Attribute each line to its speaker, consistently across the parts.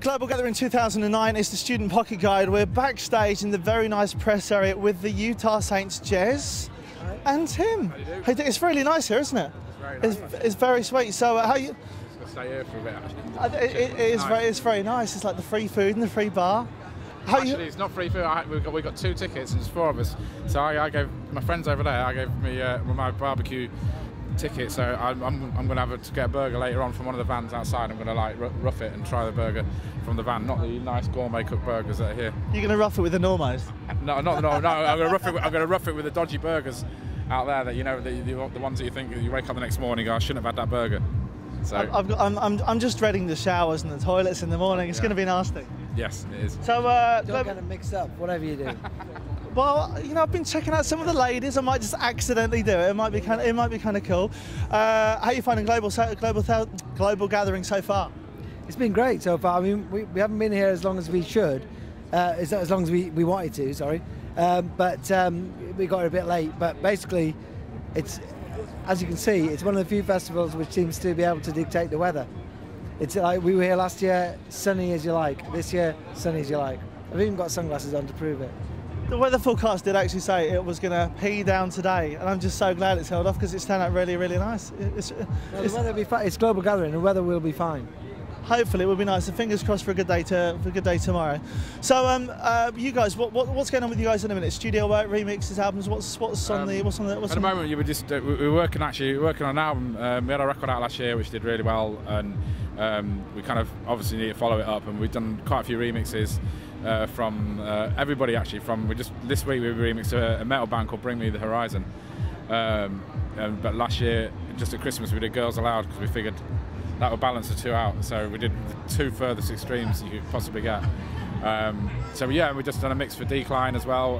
Speaker 1: Global Gathering 2009 is the Student Pocket Guide. We're backstage in the very nice press area with the Utah Saints Jez and Tim. Hey, it's really nice here, isn't it?
Speaker 2: It's very nice.
Speaker 1: It's very sweet. So how you?
Speaker 2: Just gonna stay here for a bit. Actually.
Speaker 1: It's very nice. It's like the free food and the free bar.
Speaker 2: Actually, it's not free food. We got 2 tickets and there's 4 of us. So I gave my friends over there. I gave me my barbecue ticket. So I'm going to have to get a burger later on from one of the vans outside. I'm going to like rough it and try the burger from the van, not the nice gourmet cooked burgers that are here.
Speaker 1: You're going to rough it with the normos?
Speaker 2: No. I'm going to rough it with the dodgy burgers out there. That the ones that you think you wake up the next morning, I shouldn't have had that burger. So
Speaker 1: I'm just dreading the showers and the toilets in the morning. It's going to be nasty.
Speaker 2: Yes, it is.
Speaker 1: So
Speaker 3: don't get it mixed up, whatever you do.
Speaker 1: Well, I've been checking out some of the ladies. I might just accidentally do it. It might be kind of cool. How are you finding global gathering so far?
Speaker 3: It's been great so far. I mean, we haven't been here as long as we should, as long as we wanted to. Sorry, but we got a bit late. But basically, it's, as you can see, it's one of the few festivals which seems to be able to dictate the weather. It's like we were here last year, sunny as you like. This year, sunny as you like. I've even got sunglasses on to prove it.
Speaker 1: The weather forecast did actually say it was going to pee down today, and I'm just so glad it's held off because it's turned out really, really nice.
Speaker 3: The weather will be fine. It's global gathering, the weather will be fine.
Speaker 1: Hopefully, it will be nice. And fingers crossed for a good day tomorrow. So, you guys, what's going on with you guys in a minute? Studio work, remixes, albums. What's on the? At
Speaker 2: the moment, you were just we were working on an album. We had a record out last year which did really well, and we kind of obviously need to follow it up. And we've done quite a few remixes from everybody actually. This week we remixed a metal band called Bring Me the Horizon. But last year, just at Christmas, we did Girls Aloud because we figured that would balance the 2 out. So we did the 2 furthest extremes you could possibly get. So yeah, we just done a mix for Decline as well.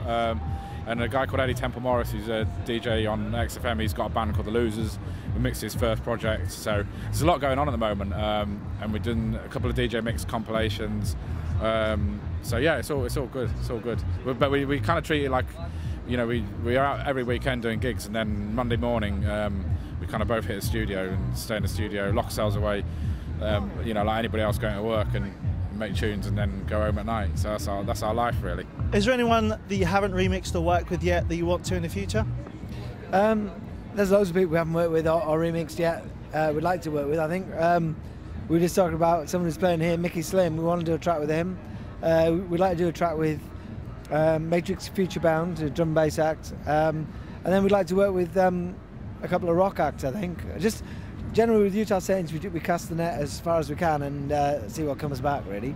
Speaker 2: And a guy called Eddie Temple Morris, who's a DJ on XFM, he's got a band called The Losers. We mixed his first project. So there's a lot going on at the moment. And we've done a couple of DJ mix compilations. So yeah, it's all good. It's all good. But we kind of treat it like, we are out every weekend doing gigs, and then Monday morning we kind of both hit the studio and stay in the studio, lock ourselves away, like anybody else going to work and make tunes and then go home at night. So that's our life really. Is there anyone that you haven't remixed or worked with yet that you want to in the future?
Speaker 3: There's loads of people we haven't worked with or remixed yet. We'd like to work with. I think we were just talking about someone who's playing here, Mickey Slim. We want to do a track with him. We'd like to do a track with Matrix Futurebound, a drum and bass act, and then we'd like to work with a couple of rock acts. I think just generally with Utah Saints, we cast the net as far as we can and see what comes back. Really.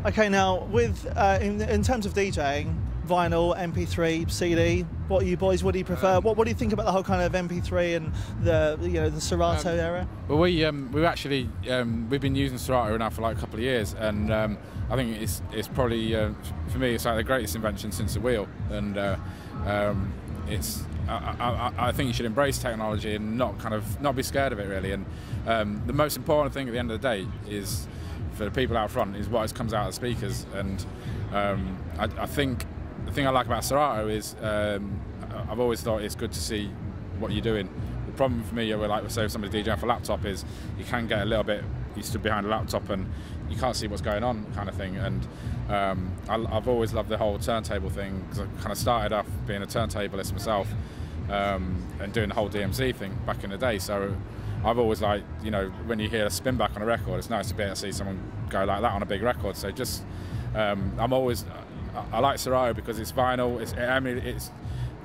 Speaker 1: Okay, now with in terms of DJing, vinyl, MP3, CD, what do you prefer? What do you think about the whole kind of MP3 and the Serato era?
Speaker 2: Well, we actually we've been using Serato now for like a couple of years, and I think it's probably for me it's like the greatest invention since the wheel, and I think you should embrace technology and not be scared of it really. And the most important thing at the end of the day is for the people out front is what comes out of the speakers. And I think the thing I like about Serato is I've always thought it's good to see what you're doing. The problem for me, say somebody DJing for a laptop, is you can get a little bit, you stood behind a laptop and you can't see what's going on kind of thing. And I've always loved the whole turntable thing because I kind of started off being a turntablist myself and doing the whole DMC thing back in the day. So I've always liked, when you hear a spin back on a record, it's nice to be able to see someone go like that on a big record. So just, I like Serato because it's vinyl. It's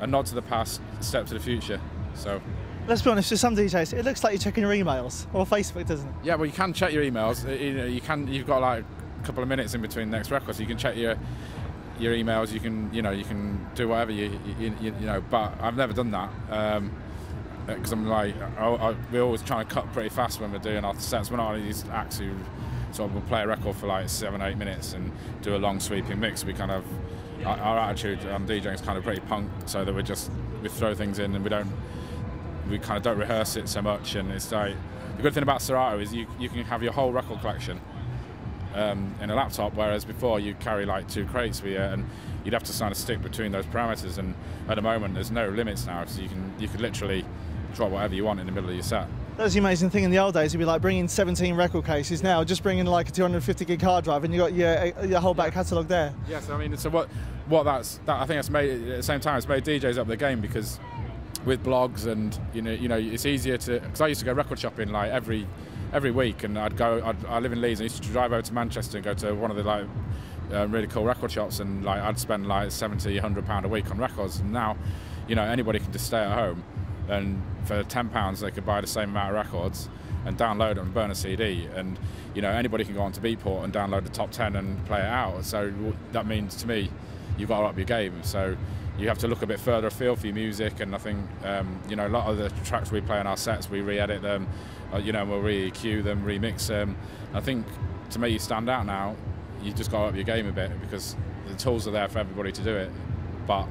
Speaker 2: a nod to the past, a step to the future. So.
Speaker 1: Let's be honest, for some DJs, it looks like you're checking your emails or Facebook, doesn't it?
Speaker 2: Yeah, well, you can check your emails. You've got like a couple of minutes in between the next record, so you can check your emails. You can do whatever you know. But I've never done that because I'm like, we're always trying to cut pretty fast when we're doing our sets. We're not one of these acts who sort of will play a record for like 7-8 minutes and do a long sweeping mix. We kind of our attitude on DJing is kind of pretty punk, so that we throw things in and we kind of don't rehearse it so much. And it's like the good thing about Serato is you can have your whole record collection in a laptop, whereas before you carry like 2 crates with you, and you'd have to kind of stick between those parameters. And at the moment, there's no limits now, so you could literally drop whatever you want in the middle of your set.
Speaker 1: That's the amazing thing. In the old days, it'd be like bringing 17 record cases. Now, just bringing like a 250 gig hard drive, and you got your whole back catalogue there.
Speaker 2: Yes, I mean, so what I think that's made at the same time, it's made DJs up the game, because with blogs and you know it's easier to, because I used to go record shopping like every week, and I live in Leeds, and I used to drive over to Manchester and go to one of the like really cool record shops, and like I'd spend like £70-100 a week on records. And now, you know, anybody can just stay at home, and for £10 they could buy the same amount of records and download it and burn a CD, and you know, anybody can go onto Beatport and download the top 10 and play it out. So that means to me you've got to up your game, so you have to look a bit further afield for your music. And I think you know, a lot of the tracks we play in our sets, we re-edit them, you know, we'll re-EQ them, remix them. I think to me, you stand out now, you just got to up your game a bit, because the tools are there for everybody to do it, but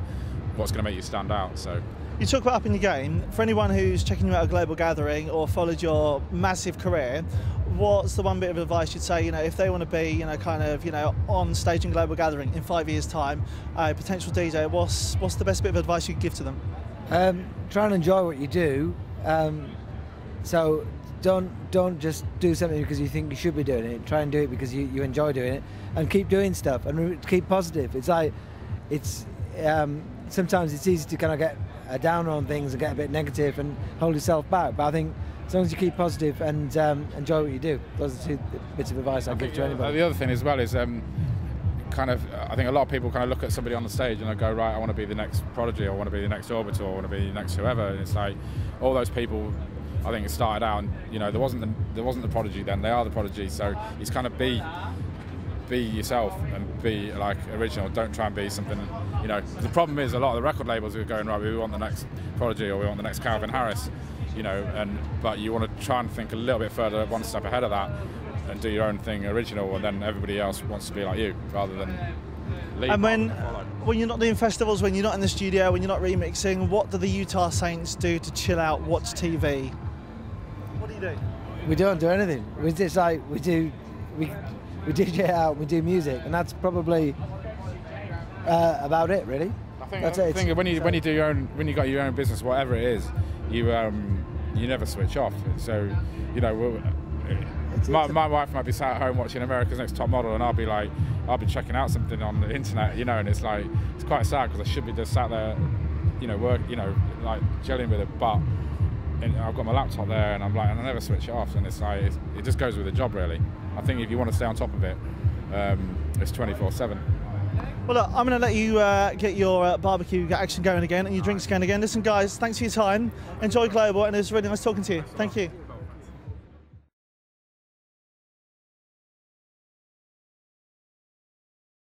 Speaker 2: what's going to make you stand out? So
Speaker 1: you talk about upping your game. For anyone who's checking you out at a global gathering or followed your massive career, what's the one bit of advice you'd say, you know, if they want to be, you know, kind of, you know, on stage in global gathering in 5 years' time, a potential DJ, what's the best bit of advice you could give to them?
Speaker 3: Try and enjoy what you do. So don't just do something because you think you should be doing it. Try and do it because you enjoy doing it, and keep doing stuff and keep positive. It's like sometimes it's easy to kind of get down on things and get a bit negative and hold yourself back. But I think as long as you keep positive and enjoy what you do, those are two bits of advice I'd give to anybody.
Speaker 2: The other thing as well is kind of, I think a lot of people kind of look at somebody on the stage and they go, right, I want to be the next Prodigy, I want to be the next Orbital, I want to be the next whoever. And it's like all those people, I think it started out, and you know, there wasn't the Prodigy then, they are the Prodigy. So it's kind of be yourself and be like original. Don't try and be something, you know. The problem is a lot of the record labels are going, right, we want the next Prodigy or we want the next Calvin Harris, you know, but you want to try and think a little bit further, one step ahead of that, and do your own thing original, and then everybody else wants to be like you rather than leave.
Speaker 1: And when you're not doing festivals, when you're not in the studio, when you're not remixing, what do the Utah Saints do to chill out, watch TV? What do you do?
Speaker 3: We don't do anything. We just like we DJ out, we do music, and that's probably about it, really.
Speaker 2: I think when you got your own business, whatever it is, you never switch off. So, you know, my wife might be sat at home watching America's Next Top Model, and I'll be checking out something on the internet, you know, and it's like, it's quite sad because I should be just sat there, you know, like chilling with it, but I've got my laptop there, and I'm like, and I never switch it off, and it's like, it just goes with the job, really. I think if you want to stay on top of it, it's 24/7.
Speaker 1: Well, look, I'm going to let you get your barbecue action going again and your drinks going again. Listen, guys, thanks for your time. Enjoy Global, and it was really nice talking to you. Thank you.